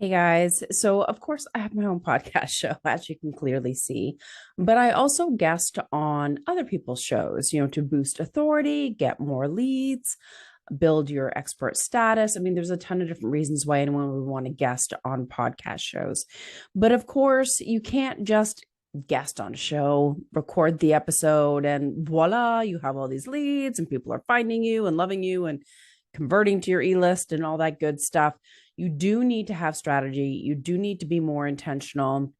Hey guys. So, of course, I have my own podcast show, as you can clearly see, but I also guest on other people's shows, to boost authority, get more leads, build your expert status. I mean, there's a ton of different reasons why anyone would want to guest on podcast shows. But of course, you can't just guest on a show, record the episode, and voila, you have all these leads and people are finding you and loving you and converting to your e-list and all that good stuff. You do need to have strategy. You do need to be more intentional.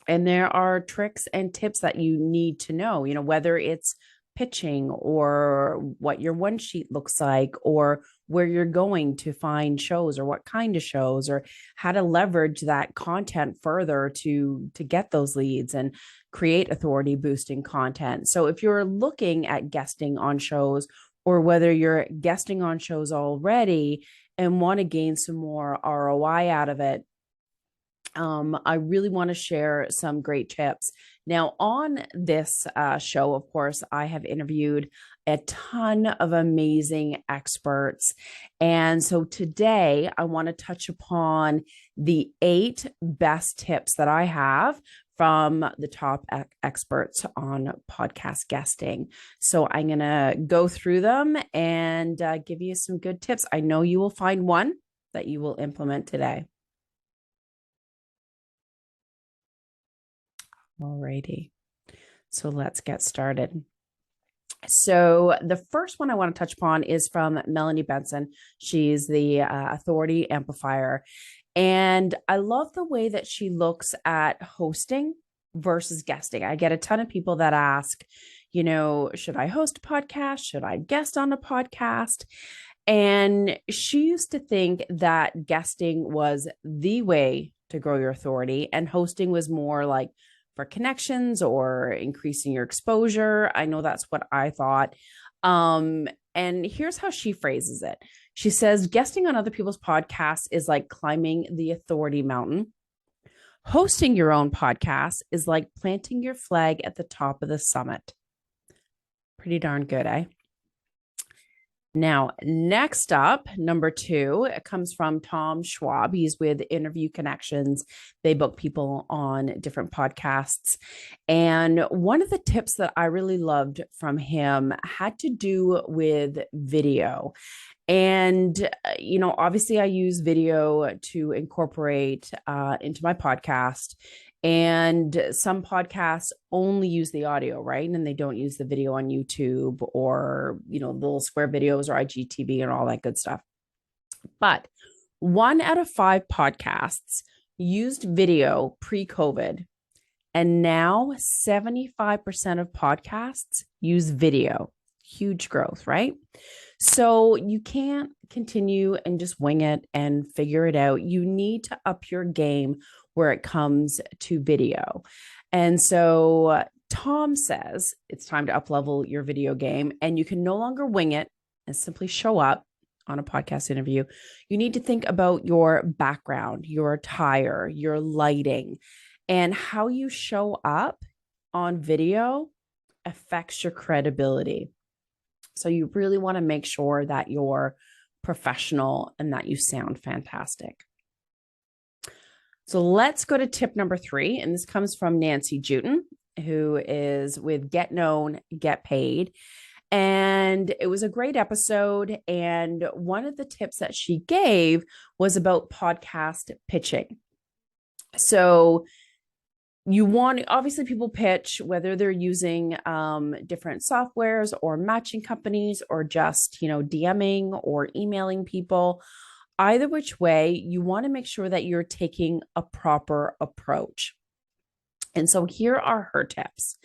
And there are tricks and tips that you need to know, whether it's pitching or what your one sheet looks like or where you're going to find shows or what kind of shows or how to leverage that content further to get those leads and create authority boosting content. So if you're looking at guesting on shows or whether you're guesting on shows already and want to gain some more ROI out of it, I really want to share some great tips. Now, on this show, of course, I have interviewed a ton of amazing experts. And so today I want to touch upon the 8 best tips that I have from the top experts on podcast guesting. So I'm going to go through them and give you some good tips. I know you will find one that you will implement today. Alrighty, so let's get started. So the first one I want to touch upon is from Melanie Benson. She's the authority amplifier. And I love the way that she looks at hosting versus guesting. I get a ton of people that ask, should I host a podcast? Should I guest on a podcast? And she used to think that guesting was the way to grow your authority, and hosting was more like for connections or increasing your exposure. I know that's what I thought. And here's how she phrases it. She says, guesting on other people's podcasts is like climbing the authority mountain. Hosting your own podcast is like planting your flag at the top of the summit. Pretty darn good, eh? Now, next up, number 2, it comes from Tom Schwab. He's with Interview Connections. They book people on different podcasts. And one of the tips that I really loved from him had to do with video. And, obviously I use video to incorporate into my podcast. And some podcasts only use the audio, right? And they don't use the video on YouTube or, little square videos or IGTV and all that good stuff. But 1 out of 5 podcasts used video pre-COVID. And now 75% of podcasts use video. Huge growth, right? So you can't continue and just wing it and figure it out. You need to up your game where it comes to video. And so Tom says it's time to up level your video game, and you can no longer wing it and simply show up on a podcast interview. You need to think about your background, your attire, your lighting, and how you show up on video affects your credibility. So you really want to make sure that you're professional and that you sound fantastic. So let's go to tip number 3. And this comes from Nancy Juton, who is with Get Known, Get Paid. And it was a great episode. And one of the tips that she gave was about podcast pitching. So obviously people pitch, whether they're using different softwares or matching companies or just, DMing or emailing people. Either which way, you want to make sure that you're taking a proper approach. And so here are her tips.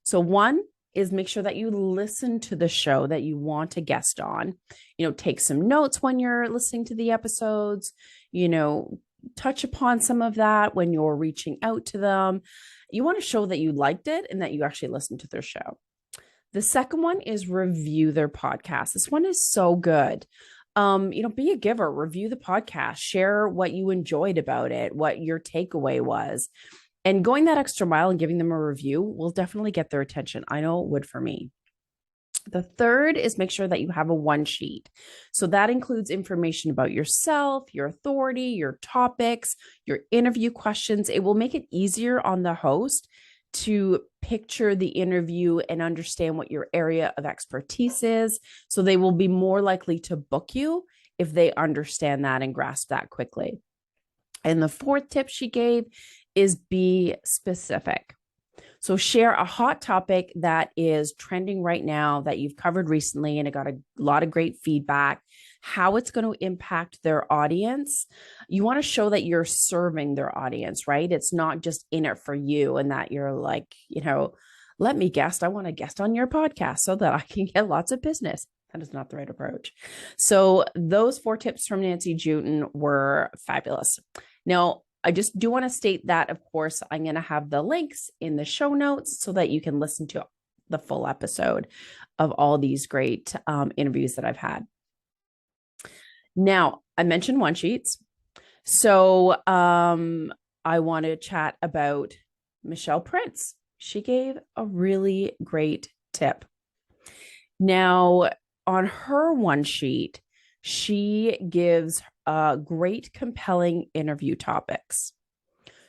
So 1 is make sure that you listen to the show that you want to guest on. Take some notes when you're listening to the episodes, touch upon some of that when you're reaching out to them. You want to show that you liked it and that you actually listened to their show. The second one is review their podcast. This one is so good. Be a giver, review the podcast, share what you enjoyed about it, what your takeaway was. And going that extra mile and giving them a review will definitely get their attention. I know it would for me. The third is make sure that you have a one sheet. So that includes information about yourself, your authority, your topics, your interview questions. It will make it easier on the host to picture the interview and understand what your area of expertise is. So they will be more likely to book you if they understand that and grasp that quickly. And the fourth tip she gave is be specific. So share a hot topic that is trending right now that you've covered recently and it got a lot of great feedback, how it's going to impact their audience. You want to show that you're serving their audience, right? It's not just in it for you and that you're like, let me guest. I want to guest on your podcast so that I can get lots of business. That is not the right approach. So those 4 tips from Nancy Juetten were fabulous. Now, I just do want to state that, of course, I'm going to have the links in the show notes so that you can listen to the full episode of all these great interviews that I've had. Now, I mentioned one sheets. So I want to chat about Michelle Prince. She gave a really great tip. Now, on her one sheet, she gives great, compelling interview topics.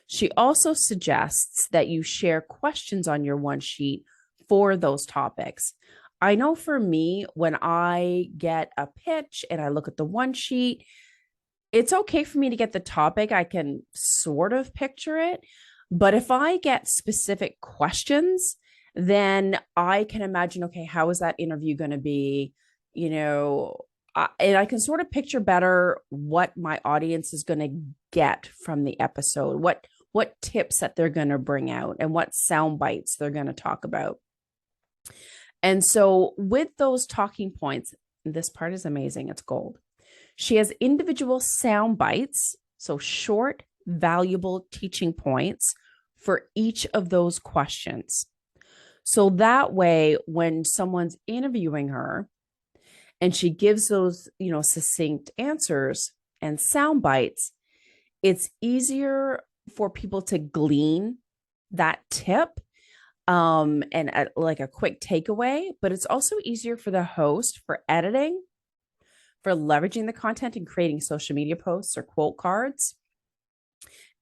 She also suggests that you share questions on your one sheet for those topics. I know for me, when I get a pitch and I look at the one sheet, it's okay for me to get the topic. I can sort of picture it. But if I get specific questions, then I can imagine, okay, how is that interview going to be? And I can sort of picture better what my audience is going to get from the episode, what tips that they're going to bring out and what sound bites they're going to talk about. And so with those talking points, this part is amazing. It's gold. She has individual sound bites, so short, valuable teaching points for each of those questions. So that way, when someone's interviewing her, and she gives those, succinct answers and sound bites, it's easier for people to glean that tip and like a quick takeaway, but it's also easier for the host for editing, for leveraging the content and creating social media posts or quote cards.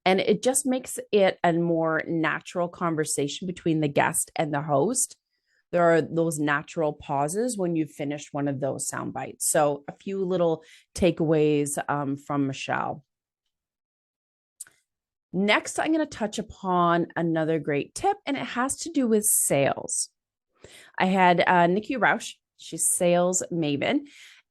And it just makes it a more natural conversation between the guest and the host. There are those natural pauses when you've finished one of those sound bites. So a few little takeaways from Michelle. Next, I'm going to touch upon another great tip, and it has to do with sales. I had Nikki Rausch, she's sales maven,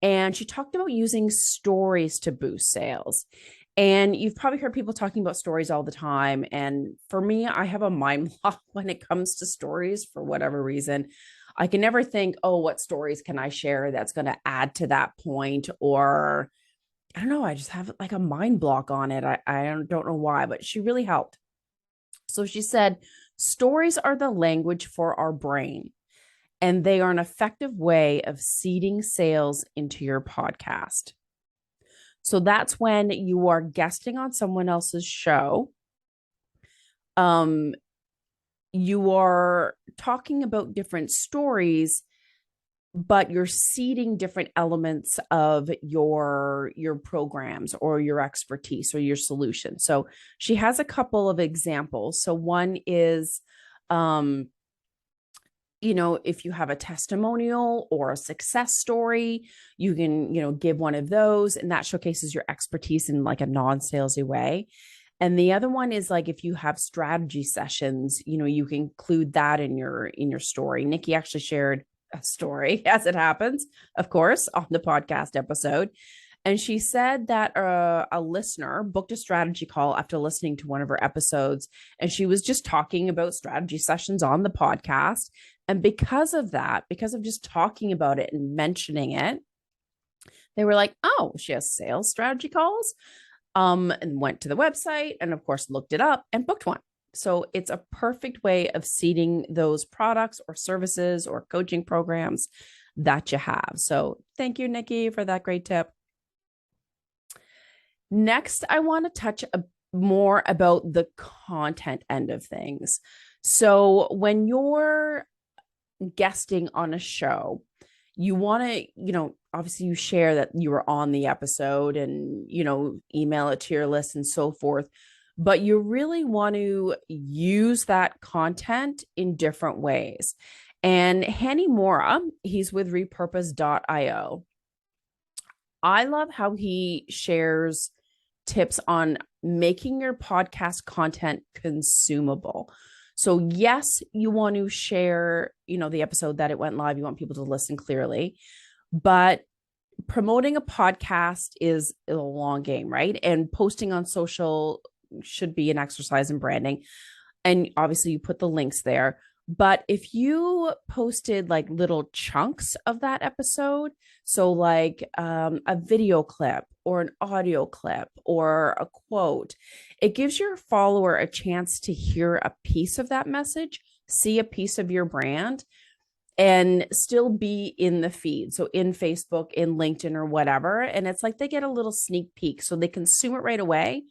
and she talked about using stories to boost sales. And you've probably heard people talking about stories all the time. And for me, I have a mind block when it comes to stories for whatever reason. I can never think, oh, what stories can I share that's going to add to that point? Or I don't know, I just have like a mind block on it. I don't know why, but she really helped. So she said, stories are the language for our brain, and they are an effective way of seeding sales into your podcast. So that's when you are guesting on someone else's show. You are talking about different stories, but you're seeding different elements of your programs or your expertise or your solution. So she has a couple of examples. So one is, if you have a testimonial or a success story, you can, give one of those, and that showcases your expertise in like a non-salesy way. And the other one is like, if you have strategy sessions, you can include that in your story. Nikki actually shared a story, as it happens, of course, on the podcast episode. And she said that a listener booked a strategy call after listening to one of her episodes. And she was just talking about strategy sessions on the podcast. And because of that, because of just talking about it and mentioning it, they were like, oh, she has sales strategy calls, and went to the website and, of course, looked it up and booked one. So it's a perfect way of seeding those products or services or coaching programs that you have. So thank you, Nikki, for that great tip. Next, I want to touch more about the content end of things. So when you're guesting on a show, you want to, obviously you share that you were on the episode and, email it to your list and so forth. But you really want to use that content in different ways. And 𝘁𝗵𝗆𝗄𝗃, he's with 𝗵𝗵𝗃𝗀𝗃. I love how he shares tips on making your podcast content consumable. So yes, you want to share, the episode that it went live. You want people to listen clearly, but promoting a podcast is a long game, right? And posting on social should be an exercise in branding. And obviously you put the links there. But if you posted like little chunks of that episode, so like a video clip or an audio clip or a quote, it gives your follower a chance to hear a piece of that message, see a piece of your brand, and still be in the feed. So in Facebook, in LinkedIn, or whatever. And it's like they get a little sneak peek, so they consume it right away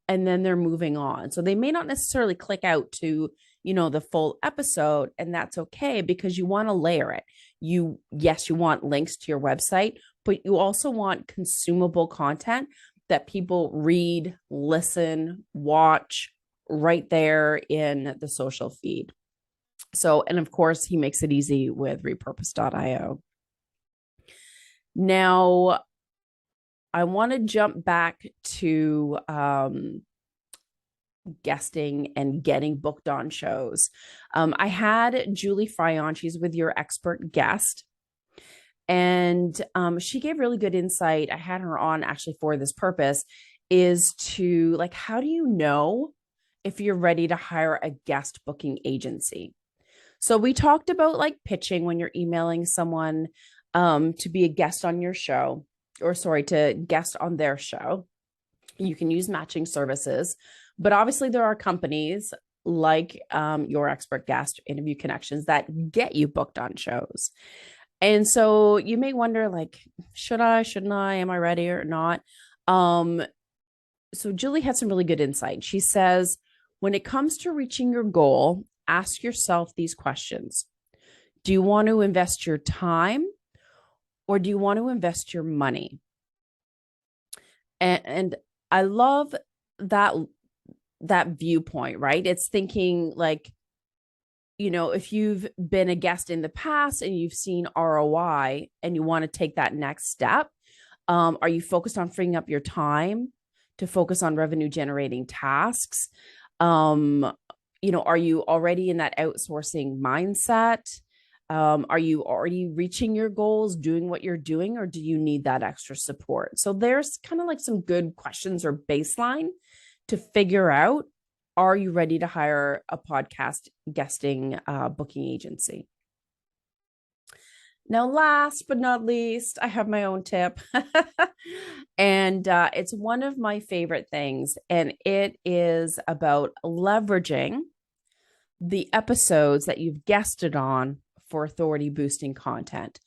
and then they're moving on. So they may not necessarily click out to, the full episode, and that's okay, because you want to layer it. You want links to your website, but you also want consumable content that people read, listen, watch right there in the social feed. So, and of course, he makes it easy with repurpose.io. Now, I want to jump back to guesting and getting booked on shows. I had Julie Fry on. She's with Your Expert Guest. And she gave really good insight. I had her on actually for this purpose, is to like, how do you know if you're ready to hire a guest booking agency? So we talked about like pitching when you're emailing someone to be a guest on your show, or sorry, to guest on their show. You can use matching services, but obviously there are companies like Your Expert Guest, Interview Connections, that get you booked on shows. And so you may wonder, like, should I, shouldn't I, am I ready or not? So Julie had some really good insight. She says, when it comes to reaching your goal, ask yourself these questions. Do you want to invest your time, or do you want to invest your money? And I love that viewpoint, right? It's thinking like, if you've been a guest in the past and you've seen ROI and you want to take that next step, are you focused on freeing up your time to focus on revenue generating tasks? Are you already in that outsourcing mindset? Are you already reaching your goals, doing what you're doing, or do you need that extra support? So there's kind of like some good questions or baseline to figure out, are you ready to hire a podcast guesting booking agency? Now, last but not least, I have my own tip. And it's one of my favorite things. And it is about leveraging the episodes that you've guested on for authority boosting content.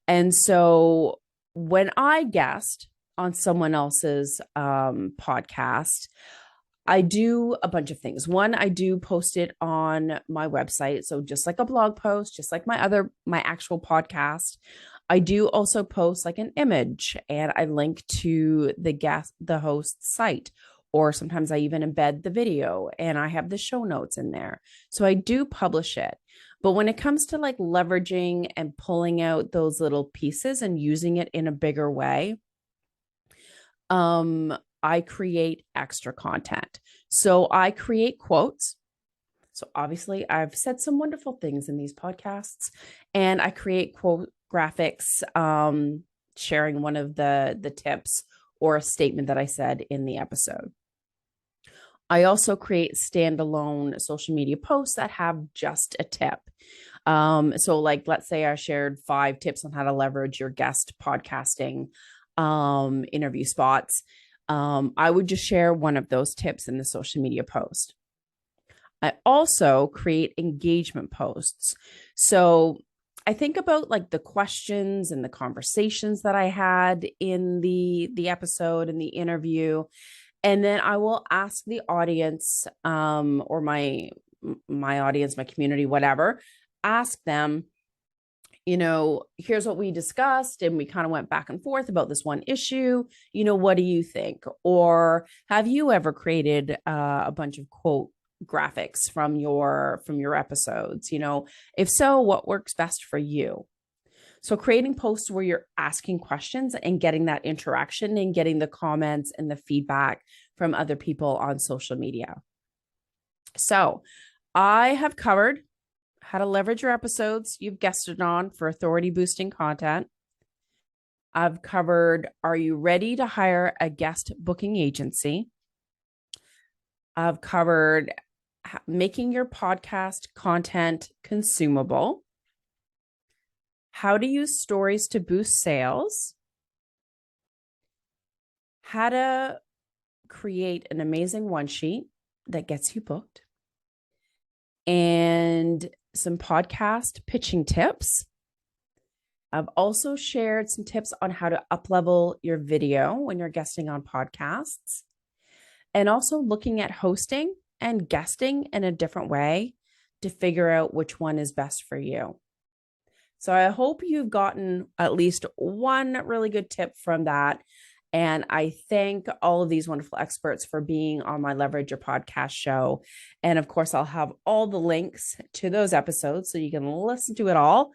And so when I guest on someone else's podcast, I do a bunch of things. One, I do post it on my website. So just like a blog post, just like my actual podcast, I do also post like an image, and I link to the host's site, or sometimes I even embed the video and I have the show notes in there. So I do publish it. But when it comes to like leveraging and pulling out those little pieces and using it in a bigger way, I create extra content. So I create quotes. So obviously I've said some wonderful things in these podcasts, and I create quote graphics, sharing one of the tips or a statement that I said in the episode. I also create standalone social media posts that have just a tip. So like, let's say I shared 5 tips on how to leverage your guest podcasting interview spots. I would just share one of those tips in the social media post. I also create engagement posts. So I think about like the questions and the conversations that I had in the episode and the interview. And then I will ask the audience, or my audience, my community, whatever, ask them, here's what we discussed, and we kind of went back and forth about this one issue. What do you think? Or have you ever created a bunch of quote graphics from your episodes? If so, what works best for you? So creating posts where you're asking questions and getting that interaction and getting the comments and the feedback from other people on social media. So I have covered how to leverage your episodes you've guested on for authority boosting content. I've covered, are you ready to hire a guest booking agency? I've covered making your podcast content consumable, how to use stories to boost sales, how to create an amazing one sheet that gets you booked, and some podcast pitching tips. I've also shared some tips on how to up-level your video when you're guesting on podcasts, and also looking at hosting and guesting in a different way to figure out which one is best for you. So I hope you've gotten at least one really good tip from that. And I thank all of these wonderful experts for being on my Leverage Your Podcast show. And of course, I'll have all the links to those episodes so you can listen to it all.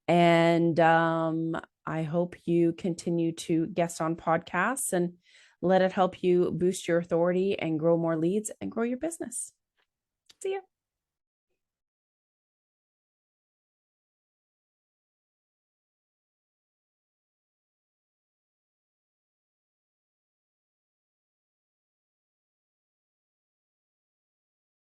And I hope you continue to guest on podcasts and let it help you boost your authority and grow more leads and grow your business. See ya.